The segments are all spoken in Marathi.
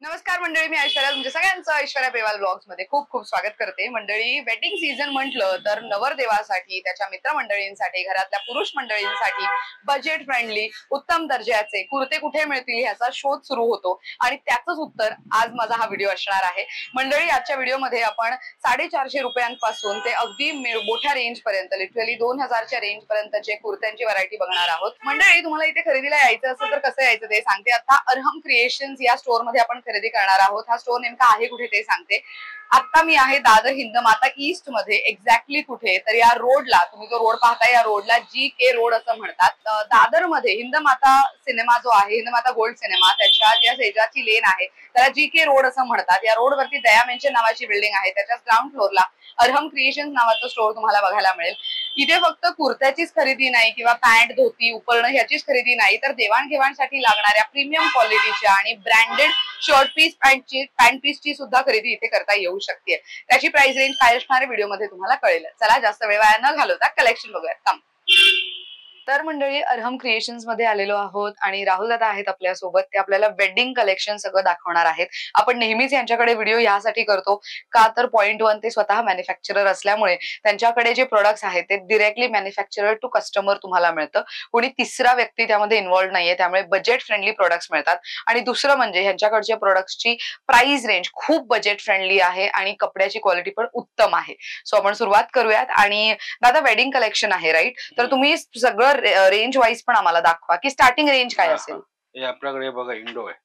नमस्कार मंडळी, मी ऐश्वर्या तुमच्या सगळ्यांचं ऐश्वर्या पेवाल ब्लॉग्स मध्ये खूप खूप स्वागत करते. मंडळी, वेडिंग सीझन म्हटलं तर नवरदेवासाठी, त्याच्या मित्रमंडळींसाठी, घरातल्या पुरुष मंडळींसाठी बजेट फ्रेंडली उत्तम दर्जाचे कुर्ते कुठे मिळतील ह्याचा शोध सुरू होतो आणि त्याचंच उत्तर आज माझा हा व्हिडिओ असणार आहे. मंडळी, आजच्या व्हिडिओमध्ये आपण 450 रुपयांपासून ते अगदी मोठ्या रेंज पर्यंत, लिटरली 2000च्या रेंज पर्यंतचे कुर्त्यांची व्हरायटी बघणार आहोत. मंडळी, तुम्हाला इथे खरेदीला यायचं असेल तर कसं यायचं ते सांगते. आता अरहम क्रिएशन्स या स्टोअर मध्ये आपण खरेदी करणार आहोत. हा स्टोअर नेमका आहे कुठे ते सांगते. आता मी आहे दादर हिंदमाता ईस्ट मध्ये. एक्झॅक्टली कुठे तर या रोडला, तुम्ही जो रोड पाहताय या रोडला GK रोड असं म्हणतात. दादर मध्ये हिंदमाता सिनेमा जो आहे, हिंदमाता गोल्ड सिनेमा, त्याच्या ज्या शेजारची लेन आहे त्याला GK रोड असं म्हणतात. या रोड वरती दया मेन्शन नावाची बिल्डिंग आहे. त्याच्याच ग्राउंड फ्लोअरला अरहम क्रिएशन्स नावाचं स्टोअर तुम्हाला बघायला मिळेल. इथे फक्त कुर्त्याचीच खरेदी नाही किंवा पॅन्ट धोती उपकरणं ह्याचीच खरेदी नाही, तर देवाणघेवाणसाठी लागणाऱ्या प्रीमियम क्वालिटीच्या आणि ब्रँडेड शर्ट पीस पॅन्ट पीसची सुद्धा खरेदी इथे करता येऊ शकते. त्याची प्राइस रेंज काय असणार आहे व्हिडिओमध्ये तुम्हाला कळेल. चला जास्त वेळ वाया न घालवता कलेक्शन बघूयात. तर मंडळी, अरहम क्रिएशन्स मध्ये आलेलो आहोत आणि राहुल दादा आहेत आपल्या सोबत. ते आपल्याला वेडिंग कलेक्शन सगळं दाखवणार आहेत. आपण नेहमीच यांच्याकडे व्हिडिओ यासाठी करतो का तर पॉइंट वन, ते स्वतः मॅन्युफॅक्चरर असल्यामुळे त्यांच्याकडे जे प्रोडक्ट्स आहेत ते डिरेक्टली मॅन्युफॅक्चरर टू कस्टमर तुम्हाला मिळतं. कोणी तिसरा व्यक्ती त्यामध्ये इन्व्हॉल्व नाहीये, त्यामुळे बजेट फ्रेंडली प्रोडक्ट्स मिळतात. आणि दुसरं म्हणजे ह्यांच्याकडच्या प्रोडक्ट्सची प्राइस रेंज खूप बजेट फ्रेंडली आहे आणि कपड्याची क्वालिटी पण उत्तम आहे. सो आपण सुरुवात करूयात. आणि दादा, वेडिंग कलेक्शन आहे राईट, तर तुम्ही सगळं रेंज वाईज पण आम्हाला दाखवा की स्टार्टिंग रेंज काय असेल. हे आपल्याकडे बघा इंडो आहे.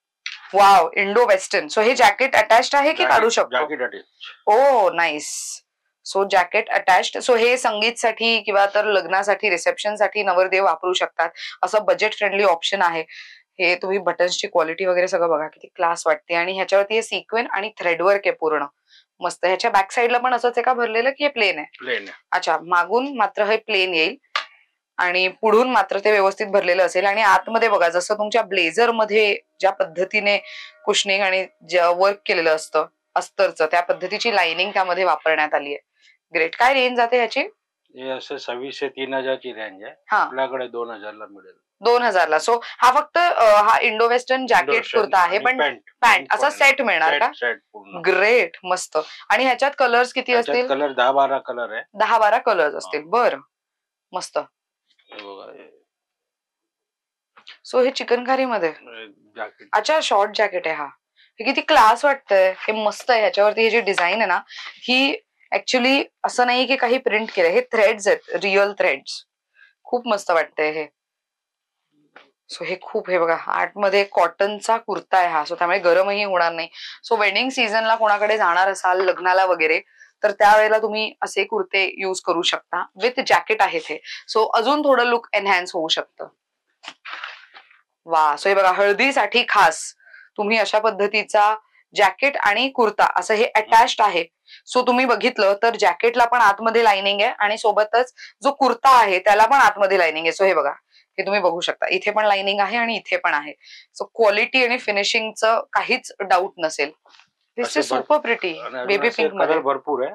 Wow, Indo western. सो हे जॅकेट अटॅच्ड आहे की काढू शकतो? Jacket attach. ओ nice. So jacket attached. So हे संगीतसाठी किंवा तर लग्नासाठी, रिसेप्शन साठी नवरदेव वापरू शकतात असं बजेट फ्रेंडली ऑप्शन आहे. हे तुम्ही बटन्सची क्वालिटी वगैरे सगळं बघा, किती क्लास वाटते. आणि ह्याच्यावरती हे सिक्वेन आणि थ्रेडवर्क आहे पूर्ण मस्त. ह्याच्या बॅक साईडला पण असंच आहे का भरलेलं की हे प्लेन आहे? प्लेन आहे. अच्छा, मागून मात्र हे प्लेन येईल आणि पुढून मात्र ते व्यवस्थित भरलेलं असेल. आणि आतमध्ये बघा, जसं तुमच्या ब्लेझर मध्ये ज्या पद्धतीने कुशनिंग आणि वर्क केलेलं असतं अस्तरचं, त्या पद्धतीची लाइनिंग त्यामध्ये वापरण्यात आली आहे. ग्रेट. काय रेंज जाते ह्याची? हे असं 26 ते 3000 ची रेंज आहे. आपल्याकडे 2000 ला मिळेल. 2000 ला. सो हा फक्त हा इंडो वेस्टर्न जॅकेट कुर्ता आहे, पण पॅन्ट असा सेट मिळणार का? ग्रेट, मस्त. आणि ह्याच्यात कलर्स किती असतील? कलर 10-12 कलर आहे. 10-12 कलर्स असतील. बरं, मस्त. सो हे चिकनकारी मध्ये, अच्छा शॉर्ट जॅकेट आहे हा. हे किती क्लास वाटतंय, हे मस्त आहे. ह्याच्यावरती ही जी डिझाईन आहे ना, ही ऍक्च्युली असं नाही की काही प्रिंट केलंय, हे थ्रेड्स आहेत, रिअल थ्रेड्स. खूप मस्त वाटतंय हे. सो हे खूप, हे बघा, आतमध्ये कॉटनचा कुर्ता आहे हा, सो त्यामुळे गरमही होणार नाही. सो वेडिंग सीझनला कोणाकडे जाणार असाल लग्नाला वगैरे, तर त्यावेळेला तुम्ही असे कुर्ते युज करू शकता. विथ जॅकेट आहेत हे, सो अजून थोडं लुक एनहॅन्स होऊ शकतं. वा. सो हे बघा, हळदीसाठी खास तुम्ही अशा पद्धतीचा जॅकेट आणि कुर्ता असं हे अटॅच्ड आहे. सो तुम्ही बघितलं तर जॅकेटला पण आतमध्ये लाइनिंग आहे आणि सोबतच जो कुर्ता आहे त्याला पण आतमध्ये लाइनिंग आहे. सो हे बघा, हे तुम्ही बघू शकता, इथे पण लाइनिंग आहे आणि इथे पण आहे. सो क्वालिटी आणि फिनिशिंगचं काहीच डाऊट नसेल. This is super pretty. Baby pink मध्ये भरपूर आहे,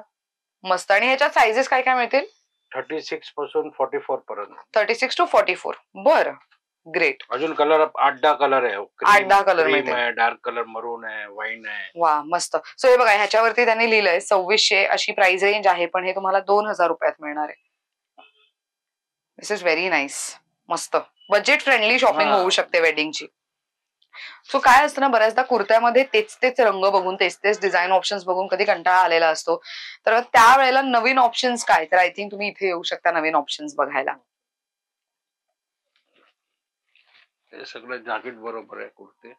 मस्त. आणि ह्याच्यात साइजेस काय काय मिळतील? 36 पासून 44 पर्यंत. 36 to 44. बरं, ग्रेट. अजून कलर 8-10 कलर आहे. 8-10 कलर मिळतील. डार्क कलर, मरून आहे, वाईन आहे. वा, मस्त. सो हे बघा, ह्याच्यावरती त्यांनी लिहिलंय 2600 अशी प्राइस रेंज आहे, पण हे तुम्हाला 2000 रुपयात मिळणार आहे. दिस इज व्हेरी नाईस, मस्त. बजेट फ्रेंडली शॉपिंग होऊ शकते वेडिंगची. सो काय असतं ना, बऱ्याचदा कुर्त्यामध्ये तेच तेच रंग बघून, तेच तेच डिझाईन ऑप्शन्स बघून कधी कंटाळा आलेला असतो. तर त्यावेळेला नवीन ऑप्शन्स काय, तर आय थिंक तुम्ही इथे येऊ शकता नवीन ऑप्शन्स बघायला. हे सगळं जॅकेट बरोबर आहे कुर्ते.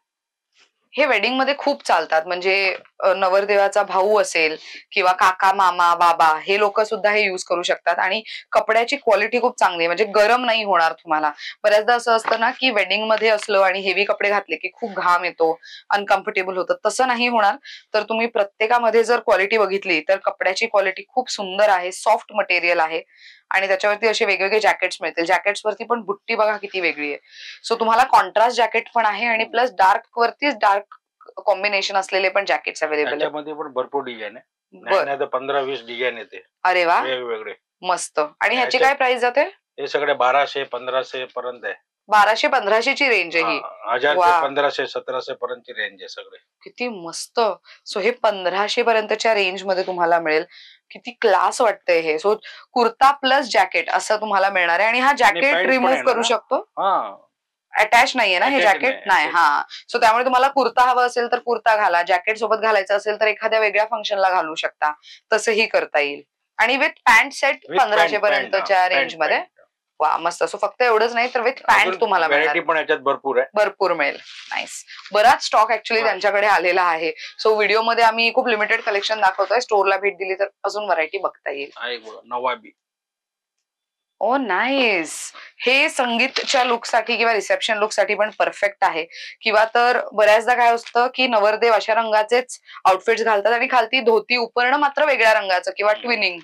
हे वेडिंग मध्ये खूप चालतात. म्हणजे नवरदेवाचा भाऊ असेल किंवा काका, मामा, बाबा, हे लोक सुद्धा हे युज करू शकतात. आणि कपड्याची क्वालिटी खूप चांगली आहे, म्हणजे गरम नाही होणार तुम्हाला. बऱ्याचदा असं असतं ना की वेडिंग मध्ये असलं आणि हेवी कपडे घातले की खूप घाम येतो, अनकम्फर्टेबल होतं. तसं नाही होणार. तर तुम्ही प्रत्येकामध्ये जर क्वालिटी बघितली तर कपड्याची क्वालिटी खूप सुंदर आहे, सॉफ्ट मटेरियल आहे. आणि त्याच्यावरती असे वेगवेगळे जॅकेट्स मिळतील. जॅकेट्स वरती पण बुट्टी बघा किती वेगळी आहे. सो तुम्हाला कॉन्ट्रास्ट जॅकेट पण आहे आणि प्लस डार्क वरतीच डार्क कॉम्बिनेशन असलेले पण जॅकेट्स अवेलेबल आहेत. त्याच्यामध्ये पण भरपूर डिझाईन आहे. नाही तर 15-20 डिझाईन येते. अरे वा, वेगवेगळे, मस्त. आणि ह्याची काय प्राइस जाते? हे सगळे 1200-1500 पर्यंत आहे. 1200-1500 ची रेंज आहे ही. 1000 ते 1500-1700 पर्यंतची रेंज आहे सगळे. किती मस्त. सो हे 1500 पर्यंतच्या रेंज मध्ये तुम्हाला मिळेल. किती क्लास वाटतंय हे. सो कुर्ता प्लस जॅकेट असं तुम्हाला मिळणार आहे. आणि हा जॅकेट रिमूव्ह करू शकतो. अटॅच नाहीये ना हे जॅकेट? नाही. हा. सो त्यामुळे तुम्हाला कुर्ता हवा असेल तर कुर्ता घाला, जॅकेट सोबत घालायचं असेल तर एखाद्या वेगळ्या फंक्शनला घालू शकता, तसंही करता येईल. आणि विथ पॅन्ट सेट 1500 पर्यंतच्या रेंज मध्ये. वा मस्त. सो फक्त एवढंच नाही तर विथ पॅन्ट तुम्हाला व्हरायटी पण याच्यात भरपूर मिळेल. नाईस. बराच स्टॉक ऍक्च्युअली त्यांच्याकडे आलेला आहे. सो व्हिडिओमध्ये आम्ही खूप लिमिटेड कलेक्शन दाखवतोय. स्टोरला भेट दिली तर अजून व्हरायटी बघता येईल. नवाबी. Oh nice. हे संगीतच्या लुकसाठी किंवा रिसेप्शन लुकसाठी पण परफेक्ट आहे. किंवा तर बऱ्याचदा काय असतं की नवरदेव अशा रंगाचेच आउटफिट्स घालतात आणि खालती धोती उपरणं मात्र वेगळ्या रंगाचं किंवा ट्विनिंग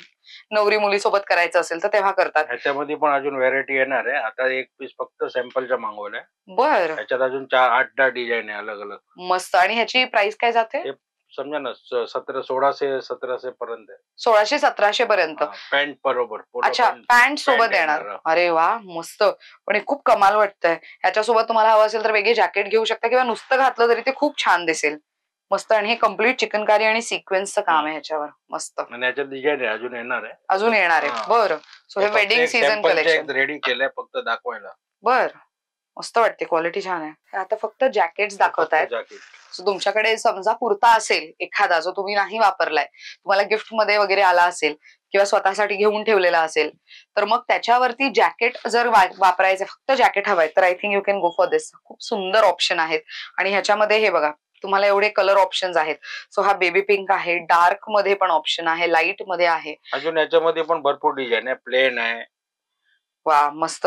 नवरी मुली सोबत करायचं असेल तर तेव्हा करतात. ह्याच्यामध्ये पण अजून व्हेरायटी येणार आहे. आता एक पीस फक्त सॅम्पलच्या मागवलंय. बर. ह्याच्यात अजून 8-10 डिझाईन आहे अलग अलग. मस्त. आणि ह्याची प्राइस काय जाते? समजा ना 1600-1700 पर्यंत आहे. 1600-1700 पर्यंत. पॅन्ट बरोबर. अच्छा, पॅन्ट सोबत येणार. अरे वा मस्त. पण हे खूप कमाल वाटतंय. ह्याच्यासोबत तुम्हाला हवं असेल तर वेगळे जॅकेट घेऊ शकता किंवा नुसतं घातलं तरी ते खूप छान दिसेल. मस्त. आणि हे कम्प्लीट चिकनकारी आणि सिक्वेन्सचं काम आहे ह्याच्यावर. मस्त. ह्याच्यात डिझाइन आहे, अजून येणार आहे. अजून येणार आहे. बरं. सो हे वेडिंग सीझन कलेक्शन रेडी केलंय फक्त दाखवायला. बर. मस्त वाटते. क्वालिटी छान आहे. आता फक्त जॅकेट्स दाखवतायत. सो तुमच्याकडे समजा कुर्ता असेल एखादा जो तुम्ही नाही वापरलाय, तुम्हाला गिफ्ट मध्ये वगैरे आला असेल किंवा स्वतःसाठी घेऊन ठेवलेला असेल, तर मग त्याच्यावरती जॅकेट जर वापरायचं, फक्त जॅकेट हवंय तर I think you can go for this. खूप सुंदर ऑप्शन आहेत. आणि ह्याच्यामध्ये हे बघा तुम्हाला एवढे कलर ऑप्शन्स आहेत. सो हा बेबी पिंक आहे, डार्क मध्ये पण ऑप्शन आहे, लाईट मध्ये आहे. अजून याच्यामध्ये पण भरपूर डिझाईन आहे. प्लेन आहे. वा मस्त.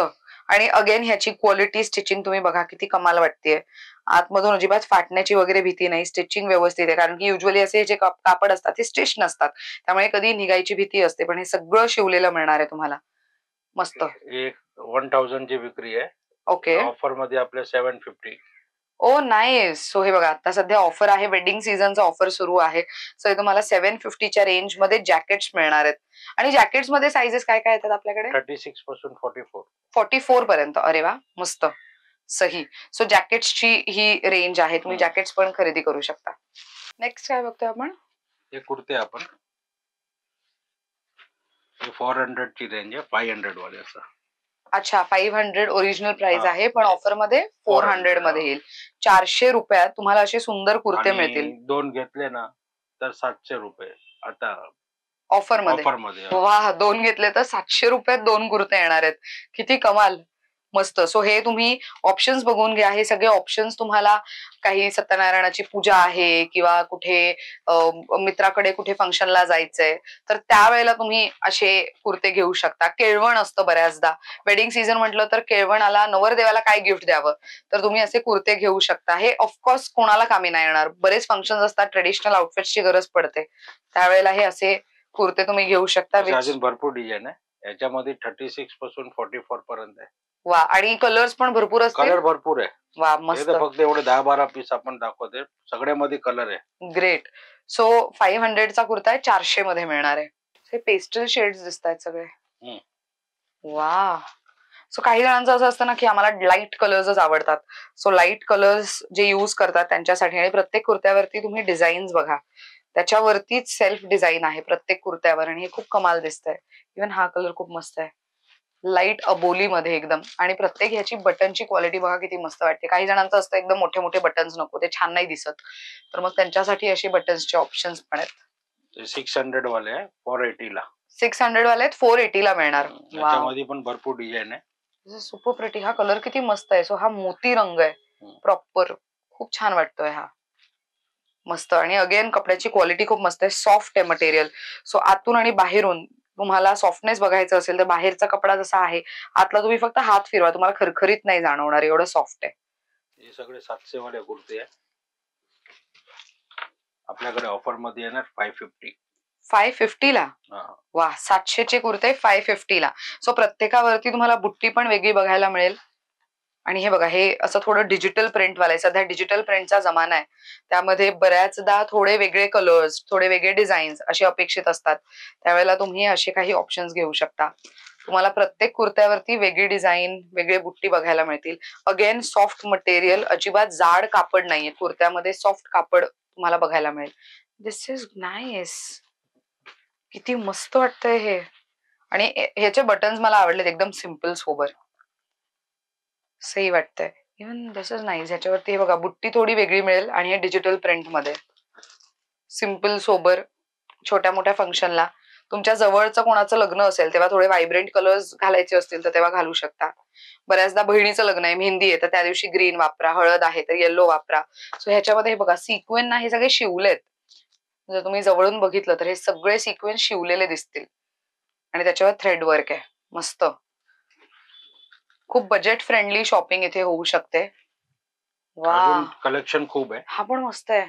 आणि अगेन ह्याची क्वालिटी स्टिचिंग तुम्ही बघा किती कमाल वाटतेय. आतमधून अजिबात फाटण्याची वगैरे भीती नाही. स्टिचिंग व्यवस्थित आहे. कारण की युजली असे जे कापड असतात ते स्टिच नसतात, त्यामुळे कधी निघायची भीती असते. पण हे सगळं शिवलेलं मिळणार आहे तुम्हाला. मस्त. 1000 ची विक्री आहे. ओके. ऑफर मध्ये आपल्या 750. ओ नाईस. सो हे बघा आता सध्या ऑफर आहे, वेडिंग सीझनचा ऑफर सुरू आहे. सो हे तुम्हाला 750च्या रेंज मध्ये जॅकेट्स मिळणार आहेत. आणि जॅकेट्स मध्ये साइजेस काय काय येतात आपल्याकडे? 36 पासून 44 पर्यंत. अरे वा मस्त. सही. सो जॅकेट्सची ही रेंज आहे. तुम्ही जॅकेट्स पण खरेदी करू शकता. नेक्स्ट काय बघतोय आपण? हे कुर्ते आपण 400 ची रेंज आहे. 500 वाले असं. अच्छा, 500 ओरिजिनल प्राइस आहे, पण ऑफर मध्ये 400 मध्ये येईल. 400 रुपयात तुम्हाला असे सुंदर कुर्ते मिळतील. 2 घेतले ना तर 700 रुपये. आता ऑफर मध्ये. वा. 2 घेतले तर 700 रुपयात 2 कुर्ते येणार आहेत. किती कमाल. मस्त. सो हे तुम्ही ऑप्शन्स बघून घ्या. हे सगळे ऑप्शन्स तुम्हाला काही सत्यनारायणाची पूजा आहे किंवा कुठे मित्राकडे कुठे फंक्शनला जायचंय तर त्यावेळेला तुम्ही असे कुर्ते घेऊ शकता. केळवण असतं बऱ्याचदा. वेडिंग सीझन म्हटलं तर केळवणाला नवरदेवाला काय गिफ्ट द्यावं तर तुम्ही असे कुर्ते घेऊ शकता. हे ऑफकोर्स कोणाला कामी नाही येणार. बरेच फंक्शन्स असतात, ट्रेडिशनल आउटफिट्सची गरज पडते, त्यावेळेला हे असे कुर्ते तुम्ही घेऊ शकता. अजून भरपूर डिझाईन आहे याच्यामध्ये. 36 पासून 44 पर्यंत आहे. वा. आणि कलर्स पण भरपूर असतील. कलर भरपूर आहे. वा मस्त. फक्त एवढे 10-12 पीस आपण दाखवते. सगळ्यामध्ये कलर आहे. ग्रेट. सो 500चा कुर्ता आहे, 400 मध्ये मिळणार आहे. हे पेस्टल शेड्स दिसत आहेत सगळे. वा. सो काही जणांचं असं असतं ना की आम्हाला लाईट कलर्सच आवडतात. सो लाईट कलर्स जे युज करतात त्यांच्यासाठी. आणि प्रत्येक कुर्त्यावरती तुम्ही डिझाईन्स बघा, त्याच्यावरतीच सेल्फ डिझाईन आहे प्रत्येक कुर्त्यावर. आणि हे खूप कमाल दिसतंय. इव्हन हा कलर खूप मस्त आहे, लाईट अबोली मध्ये एकदम. आणि प्रत्येक ह्याची बटनची क्वालिटी बघा किती मस्त वाटते. काही जणांचं असतं एकदम मोठे मोठे बटन्स नको, ते छान नाही दिसत, तर मग त्यांच्यासाठी असे बटन्सचे ऑप्शन्स पण आहेत. 600 वाले आहे 480 ला. 600 वाले आहेत, 480 ला मिळणार. याच्यामध्ये पण भरपूर डिझाईन आहे. Super pretty. हा कलर किती मस्त आहे. सो हा मोती रंग आहे प्रॉपर. खूप छान वाटतोय हा. मस्त. आणि अगेन कपड्याची क्वालिटी खूप मस्त आहे. सॉफ्ट आहे मटेरियल. सो आतून आणि बाहेरून तुम्हाला सॉफ्टनेस बघायचं असेल तर बाहेरचा कपडा जसा आहे, आतला तुम्ही फक्त हात फिरवा, तुम्हाला खरखरीत नाही जाणवणार, एवढं सॉफ्ट आहे. हे सगळे 700 वाले कुर्ते आहे. आपल्याकडे ऑफर मध्ये येणार 550. 550 ला. वा. 700 चे कुर्ते 550 ला. सो प्रत्येकावरती तुम्हाला बुट्टी पण वेगळी बघायला मिळेल. आणि हे बघा, हे असं थोडं डिजिटल प्रिंटवाला आहे. सध्या डिजिटल प्रिंटचा जमाना आहे, त्यामध्ये बऱ्याचदा थोडे वेगळे कलर्स, थोडे वेगळे डिझाईन्स असे अपेक्षित असतात. त्यावेळेला तुम्ही असे काही ऑप्शन्स घेऊ शकता. तुम्हाला प्रत्येक कुर्त्यावरती वेगळी डिझाईन, वेगळे बुट्टी बघायला मिळतील. अगेन सॉफ्ट मटेरियल, अजिबात जाड कापड नाहीये कुर्त्यामध्ये, सॉफ्ट कापड तुम्हाला बघायला मिळेल. दिस इज नाईस. किती मस्त वाटतंय हे. आणि ह्याचे बटन्स मला आवडलेत, एकदम सिम्पल सोबर सही वाटतंय. Even this is nice. ह्याच्यावरती हे बघा बुट्टी थोडी वेगळी मिळेल आणि हे डिजिटल प्रिंट मध्ये सिम्पल सोबर. छोट्या मोठ्या फंक्शनला, तुमच्या जवळचं कोणाचं लग्न असेल तेव्हा थोडे व्हायब्रंट कलर्स घालायचे असतील तर तेव्हा घालू शकता. बऱ्याचदा बहिणीचं लग्न आहे, मेहंदी आहे, तर त्या दिवशी ग्रीन वापरा, हळद आहे तर येल्लो वापरा. सो ह्याच्यामध्ये हे बघा सिक्वेन ना, हे सगळे शिवलेत. जर तुम्ही जवळून बघितलं तर हे सगळे सिक्वेन शिवलेले दिसतील आणि त्याच्यावर थ्रेड वर्क आहे. मस्त. खूप बजेट फ्रेंडली शॉपिंग इथे होऊ शकते. वा, कलेक्शन खूप आहे. हा पण मस्त आहे,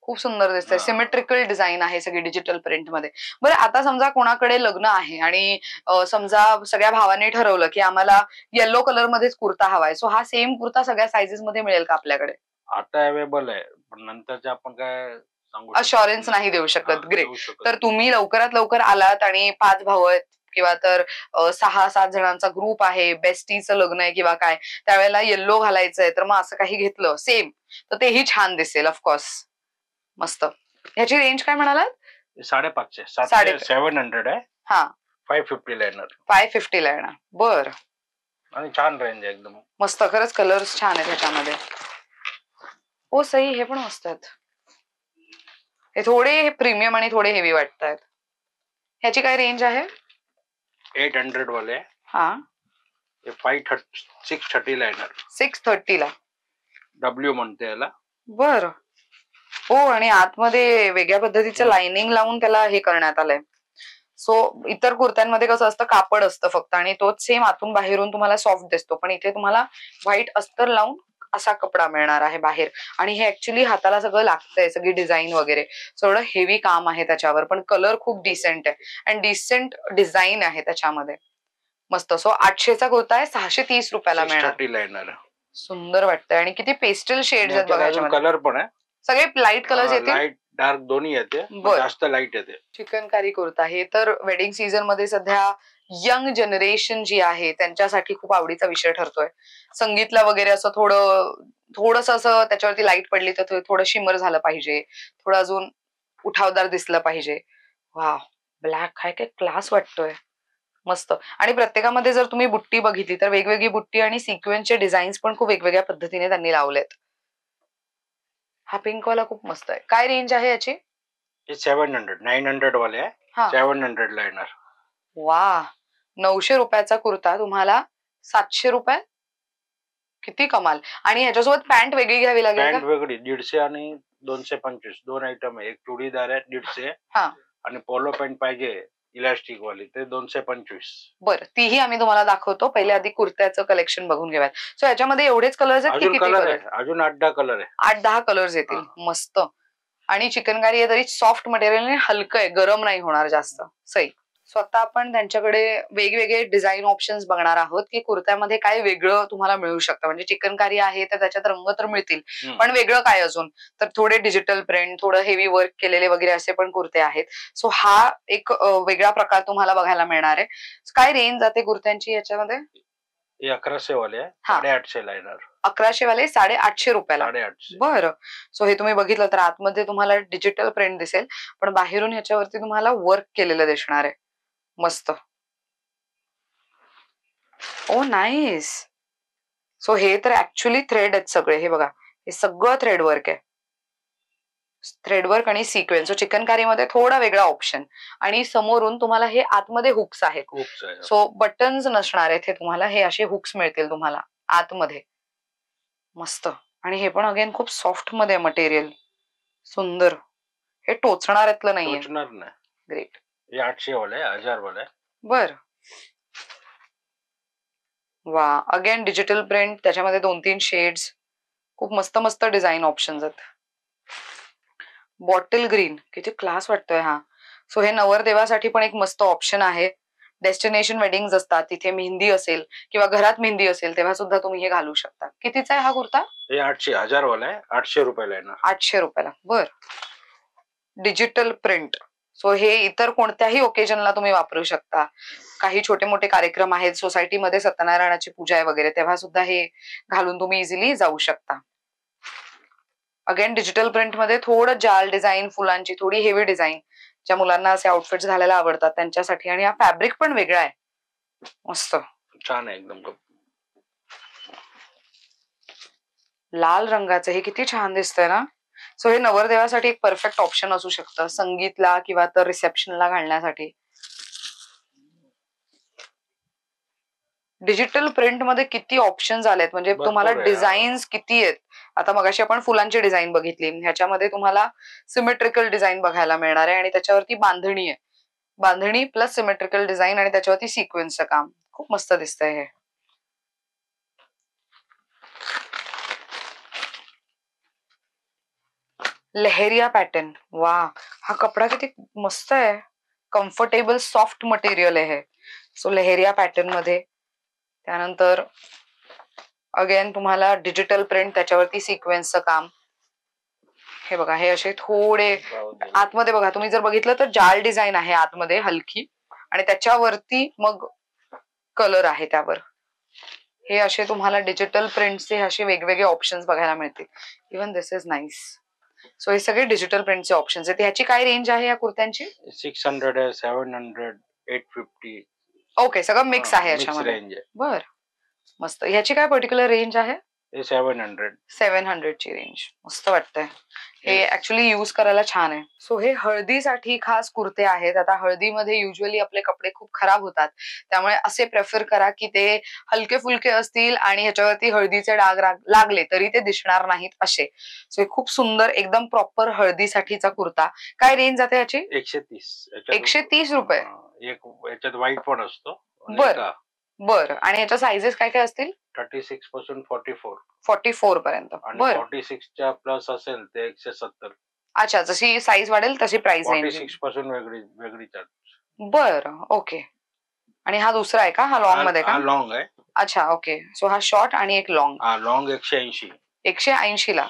खूप सुंदर दिसतंय. सिमेट्रिकल डिझाईन आहे सगळी डिजिटल प्रिंट मध्ये. बरं, आता समजा कोणाकडे लग्न आहे आणि समजा सगळ्या भावाने ठरवलं की आम्हाला येलो कलर मध्येच कुर्ता हवाय, सो हा सेम कुर्ता सगळ्या साइजेस मध्ये मिळेल का आपल्याकडे? आता अवेलेबल आहे, पण नंतरचे आपण काय अश्युरन्स नाही देऊ शकत. ग्रेट. तर तुम्ही लवकरात लवकर आलात आणि 5 भाऊ आहेत किंवा तर 6-7 जणांचा ग्रुप आहे, बेस्टीचं लग्न आहे किंवा काय, त्यावेळेला येल्लो घालायचंय, तर मग असं काही घेतलं सेम तर तेही छान दिसेल ऑफकोर्स. मस्त. ह्याची रेंज काय म्हणालात? 550. 700 आहे. हा, 550 ला येणार. 550 ला येणार. बर. आणि छान रेंज आहे एकदम. मस्त. खरंच कलर्स छान आहेत ह्याच्यामध्ये. हो सही. हे पण मस्त आहेत. हे थोडे प्रीमियम आणि थोडे हेवी वाटतात. ह्याची काय रेंज आहे? 800 वाले. हा, 630 ला येणार. 630 ला. डब्ल्यू म्हणते याला. बर. हो, आणि आतमध्ये वेगळ्या पद्धतीचं लाइनिंग लावून त्याला हे करण्यात आलंय. सो इतर कुर्त्यांमध्ये कसं असतं, कापड असतं फक्त आणि तोच सेम आतून बाहेरून तुम्हाला सॉफ्ट दिसतो, पण इथे तुम्हाला व्हाईट अस्तर लावून असा कपडा मिळणार आहे बाहेर. आणि हे ऍक्च्युली हाताला सगळं लागतंय, सगळी डिझाईन वगैरे. थोडं हेवी काम आहे त्याच्यावर, पण कलर खूप डिसेंट आहे आणि डिसेंट डिझाईन आहे त्याच्यामध्ये. मस्त. सो 800चा कुर्ता आहे, 630 रुपयाला मिळणार. सुंदर वाटतंय. आणि किती पेस्टल शेड्स आहेत बघा ह्याच्यामध्ये. कलर पण आहे, सगळे लाईट कलर्स येतील. लाईट डार्क दोन्ही येते, जास्त लाईट येते. चिकनकारी कुर्ता, हे तर वेडिंग सीझन मध्ये सध्या यंग जनरेशन जी आहे त्यांच्यासाठी खूप आवडीचा विषय ठरतोय. संगीतला वगैरे असं थोडंसं असं त्याच्यावरती लाईट पडली तर थोडं शिमर झालं पाहिजे, थोडं अजून उठावदार दिसलं पाहिजे. वा, ब्लॅक काय काय क्लास वाटतोय. मस्त. आणि प्रत्येकामध्ये जर तुम्ही बुट्टी बघितली तर वेगवेगळी बुट्टी आणि सिक्वेन्सचे डिझाईन्स पण खूप वेगवेगळ्या पद्धतीने त्यांनी लावलेत. हा पिंक वाला खूप मस्त आहे. काय रेंज आहे याची? 700. 900 वाले आहे, 700 ला येणार. वा, 900 रुपयाचा कुर्ता तुम्हाला 700 रुपये. किती कमाल. आणि ह्याच्यासोबत पॅन्ट वेगळी घ्यावी लागेल का? पॅन्ट वेगळी 150 आणि 225 दोन आयटम आहे. एक चुडीदार आहे 150 आणि पोलो पॅन्ट पाहिजे इलास्टिक वाली, ते 225. बरं, तीही आम्ही तुम्हाला दाखवतो. पहिले आधी कुर्त्याचं कलेक्शन बघून घेऊयात. सो याच्यामध्ये एवढेच कलर्स आहेत की किती कलर आहेत? अजून 8-10 कलर आहे. 8-10 कलर्स येतील. मस्त. आणि चिकनकारी आहे तरी सॉफ्ट मटेरियल आणि हलकं आहे, गरम नाही होणार जास्त. सही. सो आता आपण त्यांच्याकडे वेगवेगळे डिझाईन ऑप्शन्स बघणार आहोत की कुर्त्यामध्ये काय वेगळं तुम्हाला मिळू शकतं. म्हणजे चिकनकारी आहे तर त्याच्यात रंग तर मिळतील, पण वेगळं काय अजून, तर थोडे डिजिटल प्रिंट, थोडं हेवी वर्क केलेले वगैरे असे पण कुर्ते आहेत. सो हा एक वेगळा प्रकार तुम्हाला बघायला मिळणार आहे. काय रेंज जाते कुर्त्यांची याच्यामध्ये? 1100 वाले आहे, 850 ला येणार. 1100 वाले 850 रुपयाला. 850. बरं. सो हे तुम्ही बघितलं तर आतमध्ये तुम्हाला डिजिटल प्रिंट दिसेल, पण बाहेरून ह्याच्यावरती तुम्हाला वर्क केलेलं दिसणार आहे. मस्त. ओ नाईस. सो हे तर ऍक्च्युली थ्रेड आहेत सगळे. हे बघा, हे सगळं थ्रेड वर्क आहे. थ्रेड वर्क आणि सिक्वेन्स. सो चिकनकारी मध्ये थोडा वेगळा ऑप्शन. आणि समोरून तुम्हाला हे आतमध्ये हुक्स आहेत. सो बटन्स नसणार आहेत हे तुम्हाला, हे असे हुक्स मिळतील तुम्हाला आतमध्ये. मस्त. आणि हे पण अगेन खूप सॉफ्ट मध्ये मटेरियल. सुंदर. हे टोचणाऱ्यातलं नाहीये. ग्रेट. 800 वाला आहे, 1000 वाला आहे. बर. वा, अगेन डिजिटल प्रिंट, त्याच्यामध्ये 2-3 शेड्स. खूप मस्त मस्त डिझाईन ऑप्शन्स आहेत. बॉटल ग्रीन, किती क्लास वाटतोय हा. सो हे नवरदेवासाठी पण एक मस्त ऑप्शन आहे. डेस्टिनेशन वेडिंग असतात, तिथे मेहंदी असेल किंवा घरात मेहंदी असेल तेव्हा सुद्धा तुम्ही हे घालू शकता. कितीचा आहे हा कुर्ता? 800, 1000 वाला आहे, 800 रुपयाला आहे ना. 800 रुपयाला. बर. Digital print. सो हे इतर कोणत्याही ओकेजनला तुम्ही वापरू शकता. काही छोटे मोठे कार्यक्रम आहेत, सोसायटीमध्ये सत्यनारायणाची पूजा आहे वगैरे, तेव्हा सुद्धा हे घालून तुम्ही इझिली जाऊ शकता. अगेन डिजिटल प्रिंट मध्ये थोडं जाल डिझाईन, फुलांची थोडी हेवी डिझाईन, ज्या मुलांना असे आउटफिट्स घालायला आवडतात त्यांच्यासाठी. आणि हा फॅब्रिक पण वेगळा आहे, मस्त छान आहे एकदम. लाल रंगाचं हे किती छान दिसतंय ना. सो हे नवरदेवासाठी एक परफेक्ट ऑप्शन असू शकतं, संगीतला किंवा तर रिसेप्शनला घालण्यासाठी. डिजिटल प्रिंट मध्ये किती ऑप्शन्स आलेत, म्हणजे तुम्हाला डिझाईन्स किती आहेत. आता मगाशी आपण फुलांची डिझाईन बघितली, ह्याच्यामध्ये तुम्हाला सिमेट्रिकल डिझाईन बघायला मिळणार आहे आणि त्याच्यावरती बांधणी आहे. बांधणी प्लस सिमेट्रिकल डिझाईन आणि त्याच्यावरती सिक्वेन्सचं काम. खूप मस्त दिसतंय हे. लेहेरिया पॅटर्न, वा हा कपडा किती मस्त आहे. कम्फर्टेबल सॉफ्ट मटेरियल आहे. सो लेहेरिया पॅटर्न मध्ये. त्यानंतर अगेन तुम्हाला डिजिटल प्रिंट, त्याच्यावरती सिक्वेन्सचं काम. हे बघा, हे असे थोडे आतमध्ये बघा, तुम्ही जर बघितलं तर जाल डिझाईन आहे आतमध्ये हलकी, आणि त्याच्यावरती मग कलर आहे त्यावर. हे असे तुम्हाला डिजिटल प्रिंटचे असे वेगवेगळे ऑप्शन्स बघायला मिळतील. Even this is nice. So हे सगळे डिजिटल प्रिंटचे ऑप्शन्स आहेत. ह्याची काय रेंज आहे या कुर्त्यांची? 600 आहे, 700, 850. ओके, सगळं मिक्स आहे याच्यामध्ये. बर, मस्त. ह्याची काय पर्टिक्युलर रेंज आहे? 700. 700 ची रेंज. मस्त वाटतंय हे, ऍक्च्युली युज करायला छान आहे. सो हे हळदीसाठी खास कुर्ते आहेत. आता हळदीमध्ये युजली आपले कपडे खूप खराब होतात, त्यामुळे असे प्रेफर करा की ते हलके फुलके असतील आणि ह्याच्यावरती हळदीचे डाग लागले तरी ते दिसणार नाहीत असे. सो हे खूप सुंदर एकदम प्रॉपर हळदीसाठीचा कुर्ता. काय रेंज जाते याची? 130. 130 रुपये. एक याच्यात व्हाईट पण असतो. बर बर. आणि याच्या साइजेस काय काय असतील? 36 पासून 44. 44 पर्यंत. बर. 46 च्या प्लस असेल ते 170. अच्छा, जशी साईज वाढेल तशी प्राइस रेंज. 46 पासून वेगळी चार्ज. बर, ओके. आणि हा दुसरा आहे का? हा लॉंग मध्ये का? हा लॉंग आहे. अच्छा, ओके. सो हा शॉर्ट आणि एक लॉंग. हा लॉंग 180. 180 ला.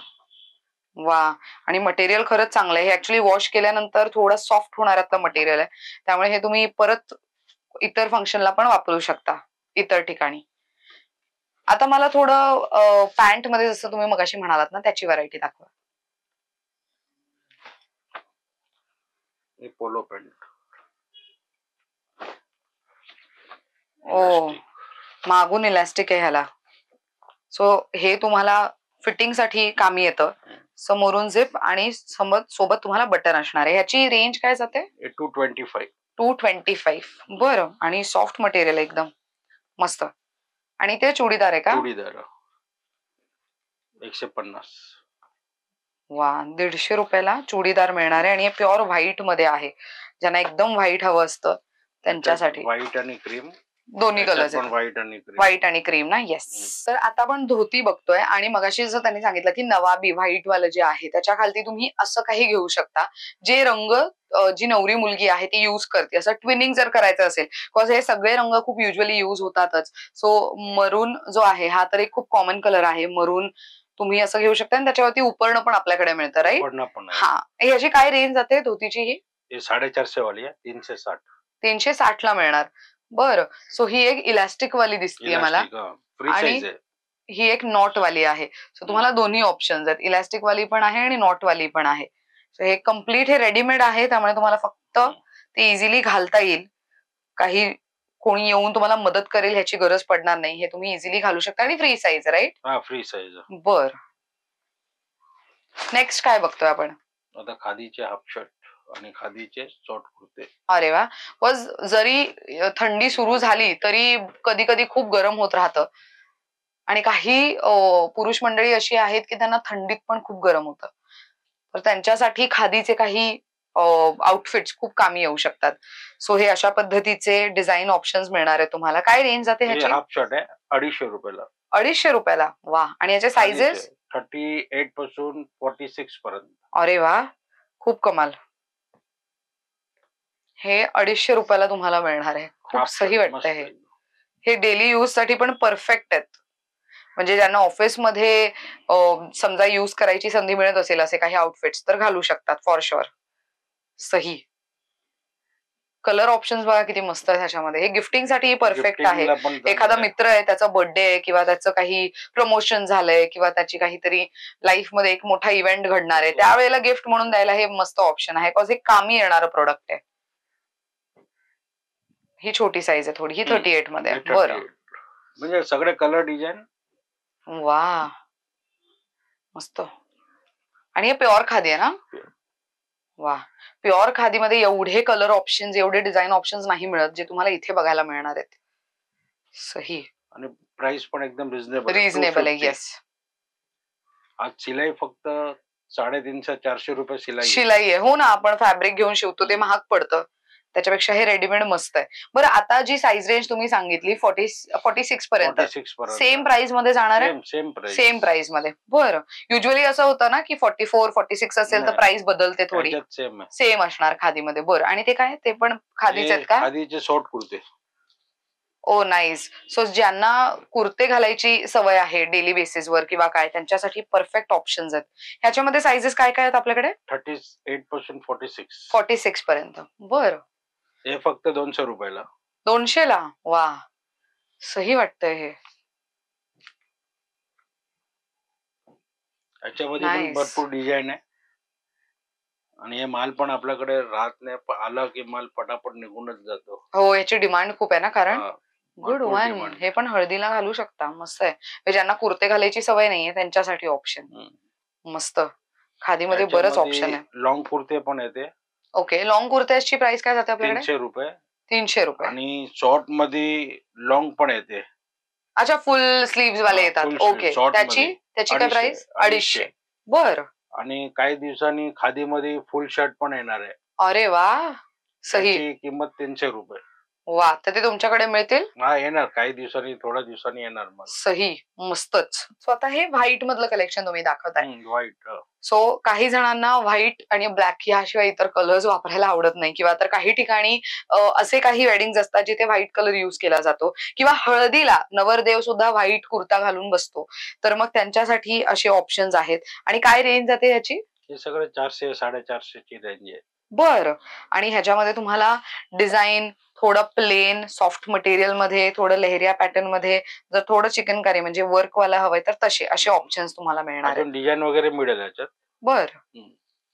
वा. आणि मटेरियल खरंच चांगलं आहे. हे ऍक्च्युली वॉश केल्यानंतर थोडं सॉफ्ट होणार मटेरियल आहे, त्यामुळे हे तुम्ही परत इतर फंक्शनला पण वापरू शकता, इतर ठिकाणी. आता मला थोडं पॅन्ट मध्ये जसं तुम्ही मगाशी म्हणालात ना, त्याची व्हरायटी दाखवा. Polo pant. ओ, मागून इलास्टिक आहे ह्याला. सो हे तुम्हाला फिटिंग साठी कामी येतं. समोरून झिप आणि सोबत तुम्हाला बटन असणार आहे. ह्याची रेंज काय जाते? 225. 225. बरं. आणि सॉफ्ट मटेरियल एकदम मस्त. आणि ते चुडीदार आहे का? चुडीदार 150. वा, 150 रुपयाला चुडीदार मिळणार आहे. आणि हे प्युअर व्हाईट मध्ये आहे. ज्यांना एकदम व्हाईट हवं असतं त्यांच्यासाठी. व्हाईट आणि क्रीम दोन्ही कलर्स आहेत. व्हाईट आणि क्रीम ना. येस. तर आता आपण धोती बघतोय, आणि मगाशी जसं त्यांनी सांगितलं की नवाबी व्हाईट वालं जे आहे त्याच्या खालती तुम्ही असं काही घेऊ शकता जे रंग जी नवरी मुलगी आहे ती युज करते. असं ट्विनिंग जर करायचं असेल, बिकॉज हे सगळे रंग खूप युजली युज होतातच. सो मरून जो आहे हा तर एक खूप कॉमन कलर आहे. मरून तुम्ही असं घेऊ शकता, आणि त्याच्यावरती उपरणं पण आपल्याकडे मिळतं, राईट? हा. याची काय रेंज जाते धोतीची? ही 450 वाली आहे. 360. 360 ला मिळणार. बरं. सो ही एक इलास्टिक वाली दिसतीये मला, आणि ही एक नॉट वाली आहे. सो तुम्हाला दोन्ही ऑप्शन्स आहेत, इलास्टिक वाली पण आहे आणि नॉट वाली पण आहे. सो हे कम्प्लीट हे रेडीमेड आहे, त्यामुळे तुम्हाला फक्त ते इझिली घालता येईल. काही कोणी येऊन तुम्हाला मदत करेल ह्याची गरज पडणार नाही. हे तुम्ही इझिली घालू शकता, आणि फ्री साईज, राईट? हा, फ्री साईज. बर. नेक्स्ट काय बघतोय आपण? आता खादीचे हाफ शर्ट आणि खादीचे शॉर्ट कुर्ते. अरे वा. बस, जरी थंडी सुरू झाली तरी कधी कधी खूप गरम होत राहतं, आणि काही पुरुष मंडळी अशी आहेत की त्यांना थंडीत पण खूप गरम होतं. तर त्यांच्यासाठी खादीचे काही आउटफिट्स खूप कामी येऊ शकतात. सो हे अशा पद्धतीचे डिझाईन ऑप्शन्स मिळणार आहे तुम्हाला. काय रेंज जाते ह्याची? हाफ शर्ट आहे 250 रुपयाला. 250 रुपयाला. वा. आणि याचे साइजेस? 38 पासून 46 पर्यंत. अरे वा, खूप कमाल. हे 250 रुपयाला तुम्हाला मिळणार आहे. खूप सही वाटतंय हे डेली यूज साठी पण परफेक्ट आहेत. म्हणजे ज्यांना ऑफिसमध्ये समजा यूज करायची संधी मिळत असेल असे काही आउटफिट्स तर घालू शकतात फॉर शुअर. सही. कलर ऑप्शन्स बघा किती मस्त आहे ह्याच्यामध्ये. हे गिफ्टिंग साठी परफेक्ट आहे. एखादा मित्र आहे, त्याचा बर्थडे आहे किंवा त्याचं काही प्रमोशन झालंय किंवा त्याची काहीतरी लाईफ मध्ये एक मोठा इव्हेंट घडणार आहे, त्यावेळेला गिफ्ट म्हणून द्यायला हे मस्त ऑप्शन आहे. बिकॉज हे कामी येणारं प्रोडक्ट आहे. ही छोटी साईज आहे थोडी, ही 38 मध्ये. बरं, म्हणजे सगळे कलर डिझाईन. वा मस्त. आणि हे प्युअर खादी आहे ना? वा, प्युअर खादीमध्ये एवढे कलर ऑप्शन्स, एवढे डिझाईन ऑप्शन्स नाही मिळत जे तुम्हाला इथे बघायला मिळणार आहेत. सही. आणि प्राइस पण एकदम रिझनेबल आहे. येस. आज शिलाई फक्त 350-400 रुपये शिलाई आहे. हो ना, आपण फॅब्रिक घेऊन शिवतो ते महाग पडतं, त्याच्यापेक्षा हे रेडीमेड मस्त आहे. बरं, आता जी साईज रेंज तुम्ही सांगितली 46 पर्यंत, सेम प्राइस मध्ये जाणार आहे? सेम प्राइस मध्ये. बरं, युजली असं होतं ना की 44, 46 असेल तर प्राइस बदलते थोडी. सेम असणार खादीमध्ये. बरं, आणि ते काय, ते पण खादीचे आहेत का? खादीचे शॉर्ट कुर्ते. ओ नाईस. सो ज्यांना कुर्ते घालायची सवय आहे डेली बेसिसवर किंवा काय, त्यांच्यासाठी परफेक्ट ऑप्शन्स आहेत. ह्याच्यामध्ये साईजेस काय काय आहेत आपल्याकडे? 38 पासून 46 पर्यंत. बरं, हे फक्त 200 रुपयाला. 200 ला? वा, सही वाटतंय हे. याच्यामध्ये पण भरपूर डिझाईन आहे आणि हे माल पण आपल्याकडे राहत नाही, आला की माल पटापट निघूनच जातो. हो, याची डिमांड खूप आहे ना. कारण गुड वन, हे पण हळदीला घालू शकता. मस्त आहे. ज्यांना कुर्ते घालायची सवय नाहीये त्यांच्यासाठी ऑप्शन मस्त. खादीमध्ये बरंच ऑप्शन आहे. लॉंग कुर्ते पण येते. ओके, लॉंग कुर्त्याची प्राइस काय जाते आपल्याकडे? 300 रुपये. 300 रुपये. आणि शॉर्ट मध्ये लॉंग पण येते. अच्छा, फुल स्लीव्ह वाले येतात. ओके, त्याची काय प्राइस? 250. बर. आणि काही दिवसांनी खादीमध्ये फुल शर्ट पण येणार आहे. अरे वा, सही. किंमत 300 रुपये. वा, तर ते तुमच्याकडे मिळतील? हा, येणार काही दिवसांनी, थोड्या दिवसांनी येणार. सही, मस्तच. सो आता हे व्हाईट मधलं कलेक्शन तुम्ही दाखवताय. व्हाईट. सो काही जणांना व्हाईट आणि ब्लॅक याशिवाय इतर कलर्स वापरायला आवडत नाही, किंवा तर काही ठिकाणी असे काही वेडिंग्स असतात जिथे व्हाईट कलर युज केला जातो, किंवा हळदीला नवरदेव सुद्धा व्हाईट कुर्ता घालून बसतो, तर मग त्यांच्यासाठी असे ऑप्शन्स आहेत. आणि काय रेंज जाते याची? हे सगळे 400-450 ची रेंज आहे. बर. आणि ह्याच्यामध्ये तुम्हाला डिझाईन थोडं प्लेन सॉफ्ट मटेरियल मध्ये, थोडं लेहरिया पॅटर्न मध्ये, जर थोडं चिकनकारी म्हणजे वर्क वाला हवंय तर तसे असे ऑप्शन्स तुम्हाला मिळणार आहेत. डिझाईन वगैरे मिळेल याच्यात. बर,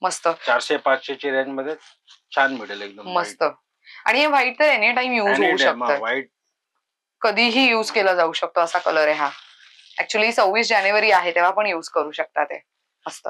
मस्त. 400-500 ची रेंज मध्ये छान मिळेल एकदम मस्त. आणि हे व्हाईट तर एनी टाइम युज होऊ शकतं, व्हाईट कधीही युज केला जाऊ शकतो असा कलर आहे हा. ऍक्च्युली 26 जानेवारी आहे तेव्हा पण युज करू शकता ते. मस्त.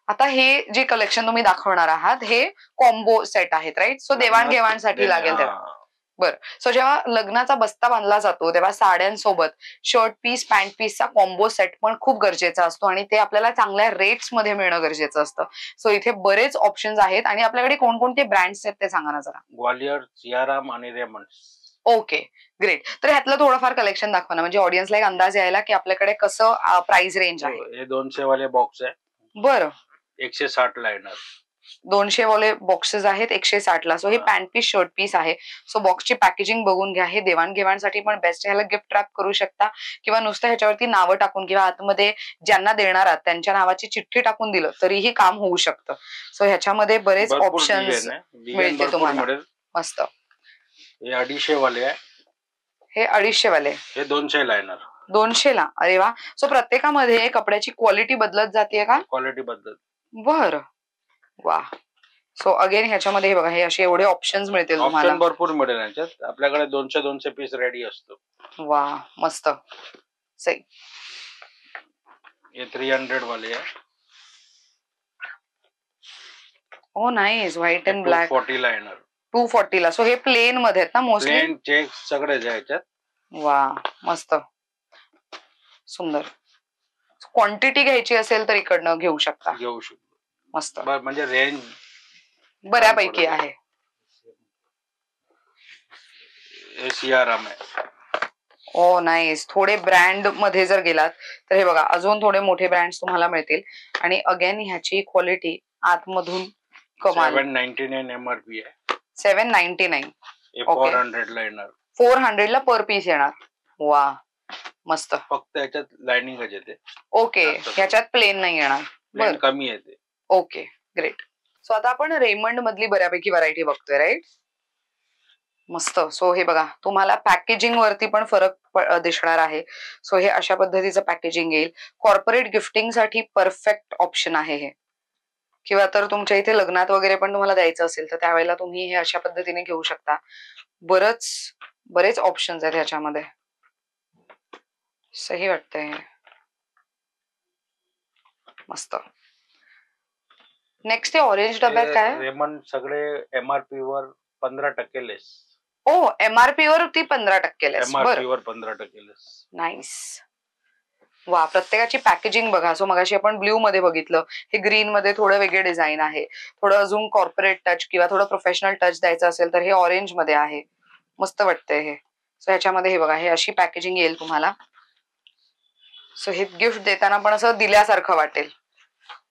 आता हे जे कलेक्शन तुम्ही दाखवणार आहात हे कॉम्बो सेट आहेत, राईट? सो देवाणघेवाणसाठी लागेल तेव्हा. बरं, सो जेव्हा लग्नाचा बस्ता बांधला जातो तेव्हा साड्यांसोबत शर्ट पीस, पॅन्ट पीसचा कॉम्बो सेट पण खूप गरजेचा असतो आणि ते आपल्याला चांगल्या रेट्स मध्ये मिळणं गरजेचं असतं. सो इथे बरेच ऑप्शन्स आहेत. आणि आपल्याकडे कोणकोणते ब्रँड्स आहेत ते सांगा ना जरा. ग्वालियर, सियाराम आणि रेमंड. Okay, great. तर ह्यातलं थोडंफार कलेक्शन दाखवा ना, म्हणजे ऑडियन्सला एक अंदाज यायला की आपल्याकडे कसं प्राइस रेंज आहे. हे 200 वाले बॉक्स आहे. बरं, 160 ला येणार. 200 वाले बॉक्सेस आहेत 160 ला. सो हे पॅन्ट पीस, शर्ट पीस आहे. सो बॉक्सची पॅकेजिंग बघून घ्या. हे देवाणघेवाणसाठी पण बेस्ट आहे. ह्याला गिफ्ट रॅप करू शकता किंवा नुसतं ह्याच्यावरती नावं टाकून किंवा आतमध्ये ज्यांना देणार आहात त्यांच्या नावाची चिठ्ठी टाकून दिलं तरीही काम होऊ शकतं. सो ह्याच्यामध्ये बरेच ऑप्शन्स मिळतील तुम्हाला. मस्त. हे 250 वाले आहे. हे 250 वाले. हे 200 ला येणार. 200 ला. अरे वा. सो प्रत्येकामध्ये कपड्याची क्वालिटी बदलत जाते का? क्वालिटी बदलत. बर, वा. सो अगेन ह्याच्यामध्ये बघा हे असे एवढे ऑप्शन्स मिळतील तुम्हाला. भरपूर मिळेल ह्याच्यात. आपल्याकडे 200 पीस रेडी असतो. वा, मस्त. सही. हे 300 वाले आहे. ओ नाईस. White and black. 240 ला येणार. 240 ला. सो हे प्लेन मध्ये आहेत ना मोस्टली? प्लेन, चेक सगळे ह्याच्यात. वा, मस्त, सुंदर. क्वांटिटी घ्यायची असेल तर इकडनं घेऊ शकता. मस्त. म्हणजे रेंज बऱ्यापैकी आहे. हे सियाराम आहे. ओ नाईस. थोडे ब्रँड मध्ये जर गेलात तर हे बघा अजून थोडे मोठे ब्रँड्स तुम्हाला मिळतील. आणि अगेन ह्याची क्वालिटी आतमधून कमाल. 799 MRP आहे. 799. 400 ला येणार. 400 ला पर पीस येणार. वा, मस्त. फक्त याच्यात लाइनिंगच येते. ओके, ह्याच्यात प्लेन नाही येणार. कमी येते. Okay, great. सो आता आपण रेमंड मधली बऱ्यापैकी व्हरायटी बघतोय, राईट? मस्त. सो हे बघा, तुम्हाला पॅकेजिंग वरती पण फरक दिसणार आहे. सो हे अशा पद्धतीचं पॅकेजिंग येईल. कॉर्पोरेट गिफ्टिंग साठी परफेक्ट ऑप्शन आहे हे. किंवा तर तुमच्या इथे लग्नात वगैरे पण तुम्हाला द्यायचं असेल तर त्यावेळेला तुम्ही हे अशा पद्धतीने घेऊ शकता. बरेच ऑप्शन्स आहेत ह्याच्यामध्ये. सही वाटतंय. मस्त. नेक्स्ट आहे ऑरेंज डब्यात काय? रेमंड सगळे MRP वर 15% लेस. ओ, MRP वरती 15% लेस. MRP वर 15% लेस. नाईस. वा, प्रत्येकाची पॅकेजिंग बघा. सो मगाशी आपण ब्ल्यू मध्ये बघितलं, हे ग्रीन मध्ये थोडं वेगळे डिझाईन आहे. थोडं अजून कॉर्पोरेट टच किंवा थोडं प्रोफेशनल टच द्यायचं असेल तर हे ऑरेंज मध्ये आहे. मस्त वाटतंय हे. सो ह्याच्यामध्ये हे बघा, हे अशी पॅकेजिंग येईल तुम्हाला. सो हे गिफ्ट देताना पण असं दिल्यासारखं वाटेल.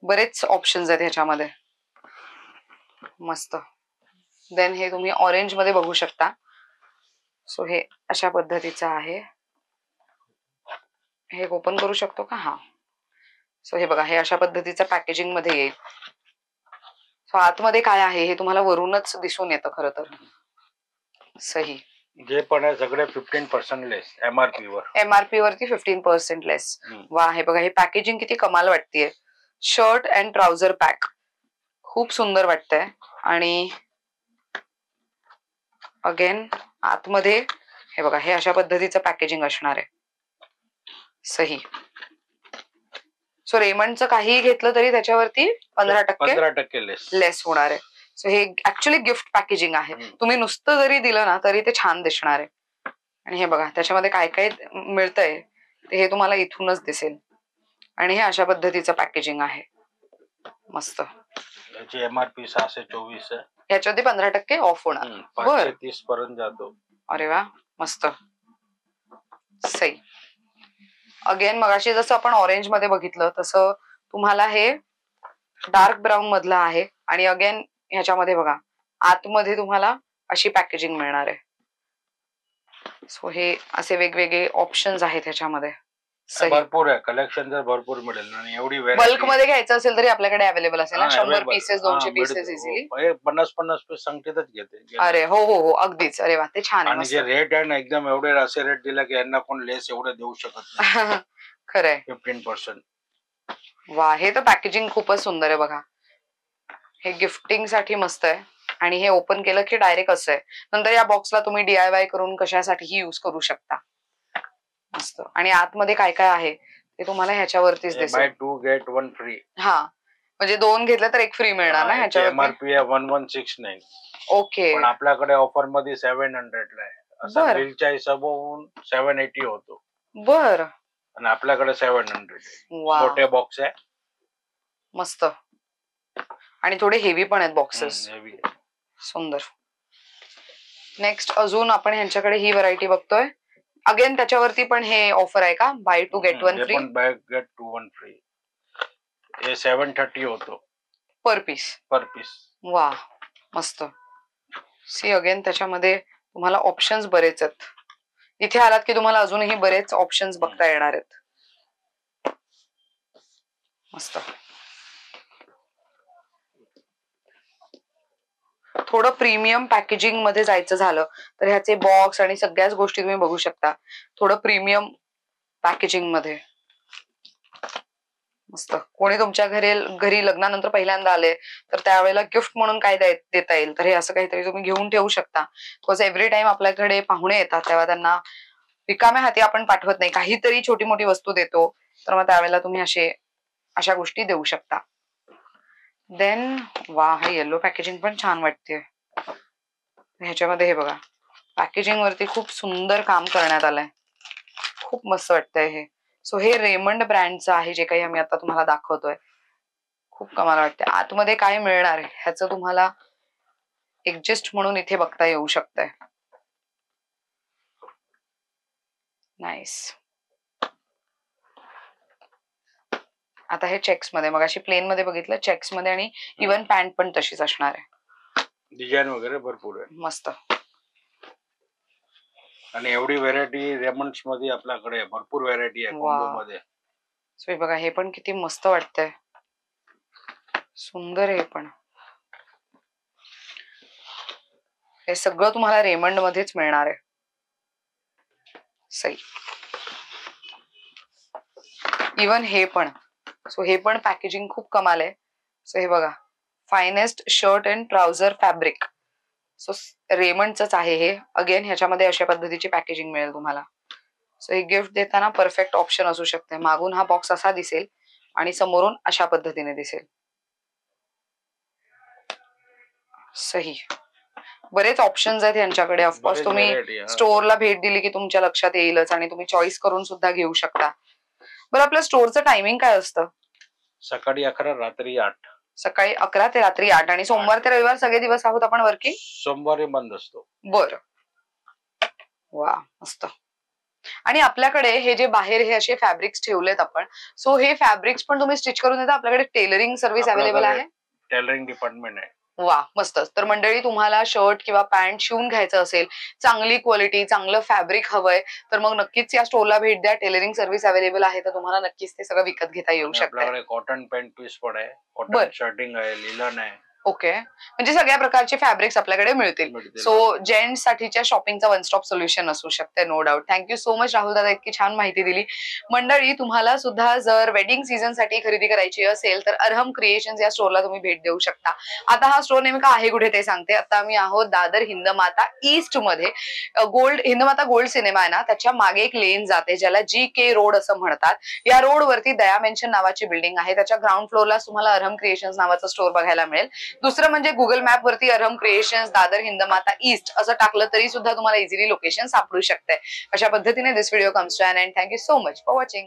बरेच ऑप्शन्स आहेत ह्याच्यामध्ये. मस्त. देन हे तुम्ही ऑरेंज मध्ये बघू शकता. सो हे अशा पद्धतीचं आहे. हे ओपन करू शकतो का? हा. सो हे बघा, हे अशा पद्धतीचं पॅकेजिंग मध्ये येईल. सो आतमध्ये काय आहे हे तुम्हाला वरूनच दिसून येतं खरं तर. सही. जे पण आहे सगळे 15% लेस MRP वर. MRP वरती 15% लेस. वा, हे बघा, हे पॅकेजिंग किती कमाल वाटतेय. शर्ट अँड ट्राउझर पॅक खूप सुंदर वाटतंय. आणि अगेन आतमध्ये हे बघा, हे अशा पद्धतीचं पॅकेजिंग असणार आहे. सही. सो रेमंडचं काहीही घेतलं तरी त्याच्यावरती 15% लेस होणार आहे. सो हे ऍक्च्युअली गिफ्ट पॅकेजिंग आहे. तुम्ही नुसतं जरी दिलं ना तरी ते छान दिसणार आहे. आणि हे बघा, त्याच्यामध्ये काय काय मिळतंय ते हे तुम्हाला इथूनच दिसेल. आणि हे अशा पद्धतीचं पॅकेजिंग आहे. मस्त. याची MRP 624 आहे. याच्यावरती 15% ऑफ होणार. 530 पर्यंत जातो. अरे वा, मस्त. सही. अगेन मगाशी जसं आपण ऑरेंज मध्ये बघितलं तसं तुम्हाला हे डार्क ब्राऊन मधलं आहे. आणि अगेन ह्याच्यामध्ये बघा, आतमध्ये तुम्हाला अशी पॅकेजिंग मिळणार आहे. सो हे असे वेगवेगळे ऑप्शन्स आहेत ह्याच्यामध्ये. भरपूर आहे. कलेक्शन जर भरपूर मिळेल आणि एवढी बल्क मध्ये घ्यायचं असेल तरी आपल्याकडे अवेलेबल असेल ना. 100 पीसेस 200 पीसेस इझिली. 50-50 पीस संख्येतच घेते. अरे हो हो हो, अगदीच. अरे वा, ते छान आहे. आणि जे रेट आहे ना, एकदम एवढे असे रेट दिला की यांना कोण लेस एवढे देऊ शकत नाही. खरंय. 15%. वा, हे तर पॅकेजिंग खूपच सुंदर आहे बघा. हे गिफ्टिंग साठी मस्त आहे. आणि हे ओपन केलं की डायरेक्ट असं आहे. नंतर या बॉक्सला तुम्ही DIY करून कशासाठीही युज करू शकता. मस्त. आणि आतमध्ये काय काय आहे ते तुम्हाला ह्याच्यावरतीच दिसेल. Buy 2 get 1 free. हा, म्हणजे 2 घेतलं तर 1 फ्री मिळणार ना ह्याच्यावर. MRP आहे 1169. ओके. पण आपल्याकडे ऑफर मध्ये 700 ला आहे. असं बिलच्या हिशोबावरून 780 होतो. बर. आणि आपल्याकडे 700. मोठे बॉक्स आहे. मस्त. आणि थोडे हेवी पण आहेत बॉक्सेस. सुंदर. नेक्स्ट अजून आपण ह्यांच्याकडे ही व्हरायटी बघतोय. अगेन त्याच्यावरती पण हे ऑफर आहे का? Buy 2 get 1 free. Buy get 2 1 free. हे 730 होतो पर पीस. वा, मस्त. सी अगेन त्याच्यामध्ये तुम्हाला ऑप्शन्स बरेच आहेत. इथे आलात की तुम्हाला अजूनही बरेच ऑप्शन्स बघता येणार आहेत. मस्त. थोडं प्रीमियम पॅकेजिंग मध्ये जायचं झालं तर ह्याचे बॉक्स आणि सगळ्याच गोष्टी तुम्ही बघू शकता. थोडं प्रीमियम पॅकेजिंग मध्ये मस्त. कोणी तुमच्या घरी लग्नानंतर पहिल्यांदा आले तर त्यावेळेला गिफ्ट म्हणून काय देता येईल तर हे असं काहीतरी तुम्ही घेऊन ठेवू शकता. बिकॉज एव्हरी टाइम आपल्याकडे पाहुणे येतात तेव्हा त्यांना रिकाम्या हाती आपण पाठवत नाही, काहीतरी छोटी मोठी वस्तू देतो. तर मग त्यावेळेला तुम्ही अशा गोष्टी देऊ शकता. देन वा, हा येलो पॅकेजिंग पण छान वाटते. ह्याच्यामध्ये हे बघा, पॅकेजिंग वरती खूप सुंदर काम करण्यात आलंय. खूप मस्त वाटतंय हे. सो हे रेमंड ब्रँडचं आहे जे काही आम्ही आता तुम्हाला दाखवतोय. खूप कमाल वाटतंय. आतमध्ये काय मिळणार आहे ह्याचं तुम्हाला ऍडजस्ट म्हणून इथे बघता येऊ शकतंय. नाईस. आता हे चेक्स मध्ये, मगाशी प्लेन मध्ये बघितलं, चेक्स मध्ये. आणि इव्हन पॅन्ट पण तशीच असणार आहे. डिझाईन वगैरे भरपूर आहे. मस्त. आणि एवढी व्हेरायटी रेमंड्स मध्ये आपल्याकडे भरपूर व्हेरायटी आहे कॉम्बो मध्ये. सो बघा, हे पण किती मस्त वाटतंय. सुंदर आहे पण. हे सगळं तुम्हाला रेमंड मध्येच मिळणार आहे. सही. इवन हे पण, सो हे पण पॅकेजिंग खूप कमाल आहे. सो हे बघा, finest shirt and trouser fabric. So रेमंडच आहे हे. अगेन ह्याच्यामध्ये अशा पद्धतीची पॅकेजिंग मिळेल तुम्हाला. सो हे गिफ्ट देताना परफेक्ट ऑप्शन असू शकते. मागून हा बॉक्स असा दिसेल आणि समोरून अशा पद्धतीने दिसेल. सही. बरेच ऑप्शन्स आहेत यांच्याकडे. ऑफकोर्स तुम्ही स्टोअरला भेट दिली की तुमच्या लक्षात येईलच आणि तुम्ही चॉईस करून सुद्धा घेऊ शकता. बरं, आपल्या स्टोअरचं टायमिंग काय असतं? सकाळी 11, रात्री 8. सकाळी 11 ते रात्री 8 आणि सोमवार ते रविवार सगळे दिवस आहोत आपण वर्किंग? सोमवारी बंद असतो. बरं, वा मस्त. आणि आपल्याकडे हे जे बाहेर हे असे फॅब्रिक्स ठेवलेत आपण, सो हे फॅब्रिक्स पण तुम्ही स्टिच करून देता? आपल्याकडे टेलरिंग सर्व्हिस अवेलेबल आहे? टेलरिंग डिपार्टमेंट आहे. वा मस्तच. तर मंडळी, तुम्हाला शर्ट किंवा पॅन्ट शिवून घ्यायचं असेल, चांगली क्वालिटी, चांगलं फॅब्रिक हवंय, तर मग नक्कीच या स्टोरला भेट द्या. टेलरिंग सर्व्हिस अवेलेबल आहे, तर तुम्हाला नक्कीच ते सगळं विकत घेता येऊ शकतं. आपल्याकडे कॉटन पॅन्ट पीस पण आहे, कॉटन शर्टिंग आहे, लिलन आहे. ओके, म्हणजे सगळ्या प्रकारचे फॅब्रिक्स आपल्याकडे मिळतील. सो जेंट्स साठीच्या शॉपिंगचा वन स्टॉप सोल्युशन असू शकते, no doubt. Thank you so much Rahul दादा, इतकी छान माहिती दिली. मंडळी, तुम्हाला सुद्धा जर वेडिंग सीझन साठी खरेदी करायची असेल तर अरहम क्रिएशन्स या स्टोरला तुम्ही भेट देऊ शकता. आता हा स्टोर नेमका आहे कुठे ते सांगते. आता आम्ही आहोत दादर हिंदमाता ईस्ट मध्ये. हिंदमाता गोल्ड सिनेमा आहे ना, त्याच्या मागे एक लेन जाते ज्याला GK रोड असं म्हणतात. या रोड वरती दया मेन्शन नावाची बिल्डिंग आहे. त्याच्या ग्राउंड फ्लोअरला तुम्हाला अरहम क्रिएशन्स नावाचं स्टोर बघायला मिळेल. दुसरं म्हणजे गुगल मॅप वरती अरहम क्रिएशन्स दादर हिंदमाता ईस्ट असं टाकलं तरी सुद्धा तुम्हाला इझिली लोकेशन सापडू शकते. अशा पद्धतीने this video comes to an end. Thank you so much for watching.